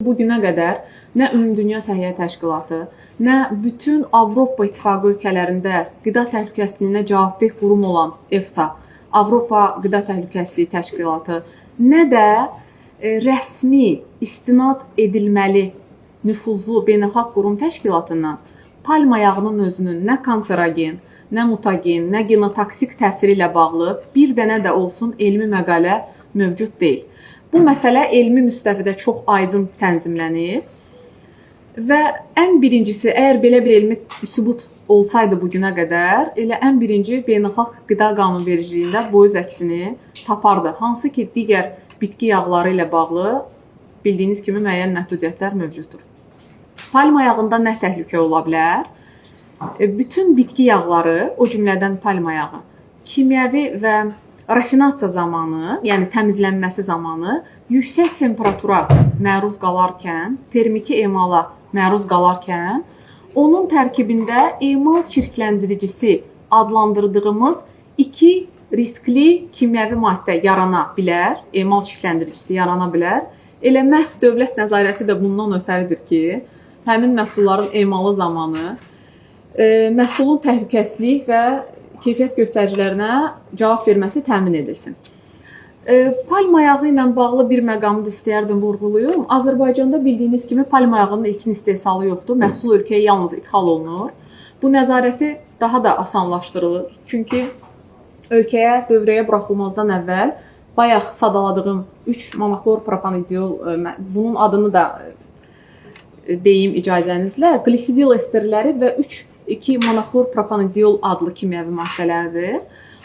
Bugünə qədər nə Ümumdünya Səhiyyə Təşkilatı, nə bütün Avropa İttifaqı ölkələrində qida təhlükəsizliyinə cavabdeh qurum olan EFSA, Avropa Qida Təhlükəsizliyi Təşkilatı, nə də rəsmi istinad edilməli nüfuzlu beynəlxalq qurum təşkilatından palma yağının özünün nə kanserogen, nə mutagen, nə genotoksik təsiri ilə bağlı bir dənə də olsun elmi məqalə mövcud deyil. Bu məsələ elmi müstəvidə çox aydın tənzimlənir və ən birincisi, əgər belə bir elmi sübut olsaydı bugünə qədər, elə ən birinci beynəlxalq qida qanunvericiliyində bu öz əksini tapardı. Hansı ki, digər bitki yağları ilə bağlı bildiyiniz kimi müəyyən məhdudiyyətlər mövcuddur. Palma yağında nə təhlükə ola bilər? Bütün bitki yağları, o cümlədən palma yağı, kimyəvi və rafinasiya zamanı, yəni təmizlənməsi zamanı yüksək temperatura məruz qalarkən, termiki emala məruz qalarkən, onun tərkibində emal çirkləndiricisi adlandırdığımız iki riskli kimyəvi maddə yarana bilər, emal çirkləndiricisi yarana bilər. Elə məhz dövlət nəzarəti də bundan ötəridir ki, həmin məhsulların emalı zamanı məhsulun təhlükəsizlik və keyfiyyət göstəricilərinə cavab verməsi təmin edilsin. Palma yağı ilə bağlı bir məqamı da istəyərdim vurğulayım. Azərbaycanda bildiyiniz kimi palma yağının ilkin istehsalı yoxdur. Məhsul ölkəyə yalnız ixal olunur. Bu nəzarəti daha da asanlaşdırılır. Çünki ölkəyə dövrəyə buraxılmazdan əvvəl bayaq sadaladığım 3 monoxlor propanediol, bunun adını da deyim icazənizlə, glisidil esterləri və 2 monoxlor propanediol adlı kimyəvi maddələrdir.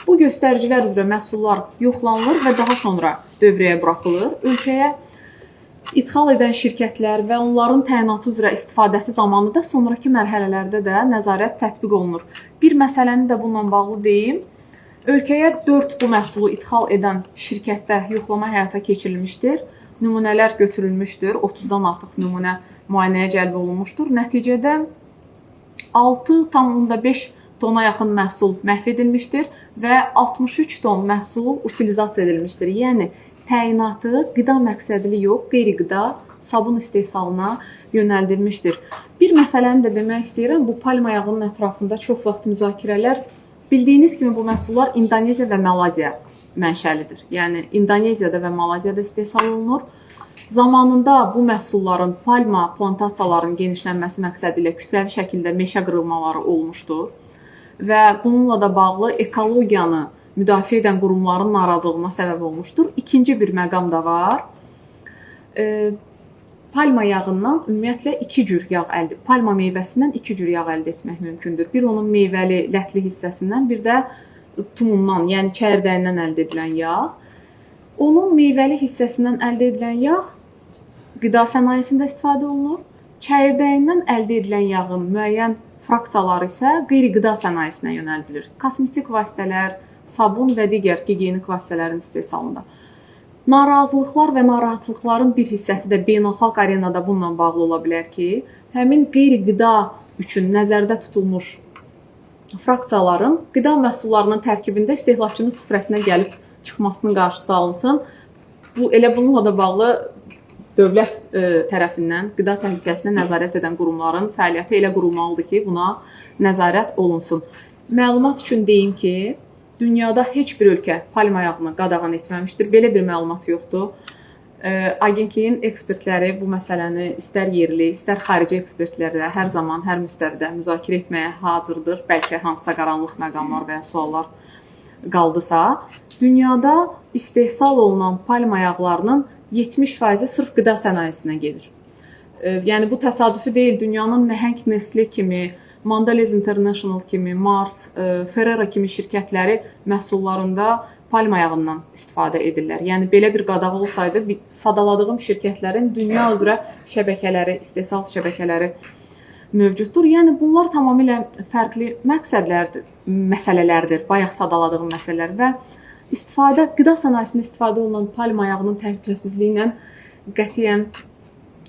Bu göstəricilər üzrə məhsullar yoxlanılır və daha sonra dövrəyə buraxılır. Ölkəyə idxal edən şirkətlər və onların təyinatı üzrə istifadəsi zamanı da sonraki mərhələlərdə də nəzarət tətbiq olunur. Bir məsələni də bununla bağlı deyim. Ölkəyə 4 bu məhsulu idxal edən şirkətdə yoxlama həyata keçirilmişdir. Nümunələr götürülmüşdür. 30-dan artıq nümunə müayinəyə cəlb olunmuşdur. Nəticədə 6,5 tona yaxın məhsul məhv edilmişdir və 63 ton məhsul utilizasiya edilmişdir. Yəni, təyinatı qida məqsədli yox, qeyri-qida sabun istehsalına yönəldilmişdir. Bir məsələni də demək istəyirəm, bu palma yağının ətrafında çox vaxt müzakirələr. Bildiyiniz kimi bu məhsullar İndoneziya və Malayziya mənşəlidir. Yəni, İndoneziyada və Malayziyada istehsal olunur. Zamanında bu məhsulların palma plantasiyalarının genişlənməsi məqsədi ilə kütləvi şəkildə meşə qırılmaları olmuşdur və bununla da bağlı ekologiyanı müdafiə edən qurumların narazılığına səbəb olmuşdur. İkinci bir məqam da var. Palma yağından ümumiyyətlə 2 cür yağ palma meyvəsindən 2 cür yağ əldə etmək mümkündür. Bir onun meyvəli, lətli hissəsindən, bir də tumundan, yəni çəyirdəyindən əldə edilən yağ. Onun meyvəli hissəsindən əldə edilən yağ qida sənayesində istifadə olunur. Çəyirdəyindən əldə edilən yağın müəyyən fraksiyaları isə qeyri-qida sənayesinə yönəldilir. Kosmetik vasitələr, sabun və digər gigiyenik vasitələrin istehsalında. Narazılıqlar və narahatlıqların bir hissəsi də beynəlxalq arenada bununla bağlı ola bilər ki, həmin qeyri-qida üçün nəzərdə tutulmuş fraksiyaların qida məhsullarının tərkibində istehlakçının süfrəsinə gəlib çıxmasının qarşısı alınsın. Elə bununla da bağlı dövlət tərəfindən qida təhlükəsinə nəzarət edən qurumların fəaliyyəti elə qurulmalıdır ki, buna nəzarət olunsun. Məlumat üçün deyim ki, dünyada heç bir ölkə palma yağını qadağan etməmişdir. Belə bir məlumat yoxdur. Agentliyin ekspertləri bu məsələni istər yerli, istər xarici ekspertlərlə hər zaman, hər müstəvidə müzakirə etməyə hazırdır. Bəlkə hansısa qaranlıq məqamlar və ya suallar qaldısa, dünyada istehsal olunan palma yağlarının 70% sırf qida sənayesinə gedir. Yəni, bu təsadüfi deyil. Dünyanın nəhəng Nestle kimi, Mondelez International kimi, Mars, Ferrero kimi şirkətləri məhsullarında palma yağından istifadə edirlər. Yəni, belə bir qadağı olsaydı, sadaladığım şirkətlərin dünya üzrə şəbəkələri, istehsal şəbəkələri mövcuddur. Yəni, bunlar tamamilə fərqli məsələlərdir, bayaq sadaladığım məsələlər və qida sənayesində istifadə olunan palma yağının təhlükəsizliyi ilə qətiyyən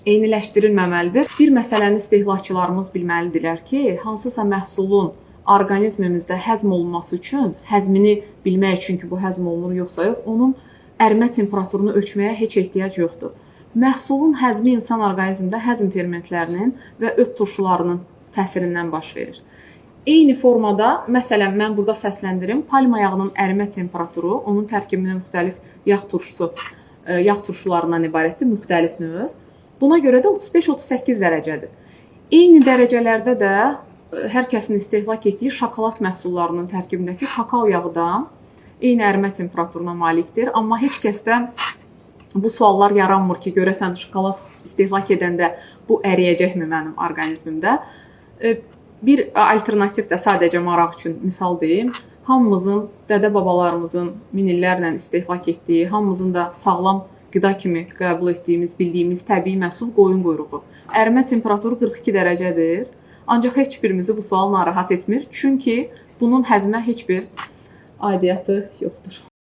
eyniləşdirilməməlidir. Bir məsələni istehlakçılarımız bilməlidirlər ki, hansısa məhsulun orqanizmimizdə həzm olunması üçün, həzmini bilmək üçün ki, bu həzm olunur yoxsa yox, onun ərimə temperaturunu ölçməyə heç ehtiyac yoxdur. Məhsulun həzmi insan orqanizmində həzm fermentlərinin və öt turşularının təsirindən baş verir. Eyni formada, məsələn, mən burada səsləndirim, palma yağının ərimə temperaturu, onun tərkibində müxtəlif yağ turşularından ibarətdir, müxtəlif növ. Buna görə də 35-38 dərəcədir. Eyni dərəcələrdə də hər kəsin istehlak etdiyi şokolad məhsullarının tərkibindəki kakao yağı da eyni ərimə temperaturuna malikdir. Amma heç kəsdə bu suallar yaranmır ki, görəsən şokolad istehlak edəndə bu əriyəcəkmi mənim orqanizmimdə? Bir alternativ də sadəcə maraq üçün misal deyim. Hamımızın, dədə-babalarımızın min illərlə istehlak etdiyi, hamımızın da sağlam qida kimi qəbul etdiyimiz, bildiyimiz təbii məhsul qoyun quyruğu. Ərimə temperaturu 42 dərəcədir. Ancaq heç birimizi bu sual narahat etmir. Çünki bunun həzmə heç bir aidiyyatı yoxdur.